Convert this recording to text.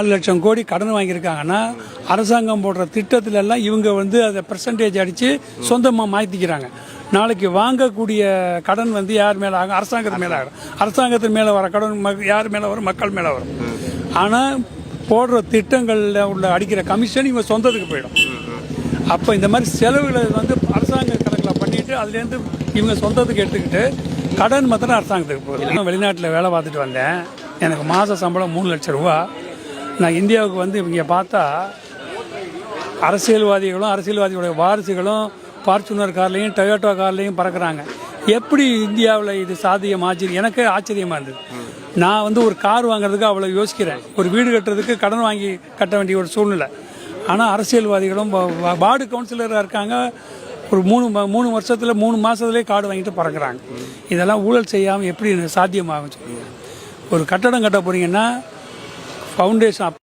4 லட்சம் கோடி கடன் வாங்கியிருக்காங்கன்னா அரசாங்கம் போடுற திட்டத்துல எல்லாம் இவங்க வந்து அதை பெர்சன்டேஜ் அடித்து சொந்தமாக மாற்றிக்கிறாங்க. நாளைக்கு வாங்கக்கூடிய கடன் வந்து யார் மேலே ஆகும்? அரசாங்கத்து மேலே ஆகும். அரசாங்கத்தின் மேலே வர கடன் யார் மேலே வரும்? மக்கள் மேலே வரும். ஆனால் போடுற திட்டங்களில் உள்ள அடிக்கிற கமிஷன் இவங்க சொந்தத்துக்கு போயிடும். அப்போ இந்த மாதிரி செலவுகளை வந்து அரசாங்க கணக்கில் பண்ணிட்டு அதுலேருந்து இவங்க சொந்தத்துக்கு எடுத்துக்கிட்டு கடன் மாத்திரம் அரசாங்கத்துக்கு போகுது. வெளிநாட்டில் வேலை பார்த்துட்டு வந்தேன். எனக்கு மாத சம்பளம் 3 லட்சம் ரூபா. நான் இந்தியாவுக்கு வந்து இவங்க பார்த்தா அரசியல்வாதிகளுடைய வாரிசுகளும் ஃபார்ச்சுனர் கார்லையும் டொயோட்டோ கார்லையும் பறக்கிறாங்க. எப்படி இந்தியாவில் இது சாத்தியமாச்சு? எனக்கு ஆச்சரியமாக இருந்தது. நான் வந்து ஒரு கார் வாங்குறதுக்கு அவ்வளோ யோசிக்கிறேன். ஒரு வீடு கட்டுறதுக்கு கடன் வாங்கி கட்ட வேண்டிய ஒரு சூழ்நிலை. ஆனால் அரசியல்வாதிகளும் வார்டு கவுன்சிலராக இருக்காங்க. ஒரு 3 வருஷத்தில் 3 மாதத்துலேயே கார்டு வாங்கிட்டு பறக்கிறாங்க. இதெல்லாம் ஊழல் செய்யாமல் எப்படி சாத்தியமாகும்? ஒரு கட்டடம் கட்ட போகிறீங்கன்னா ஃபவுண்டேஷன்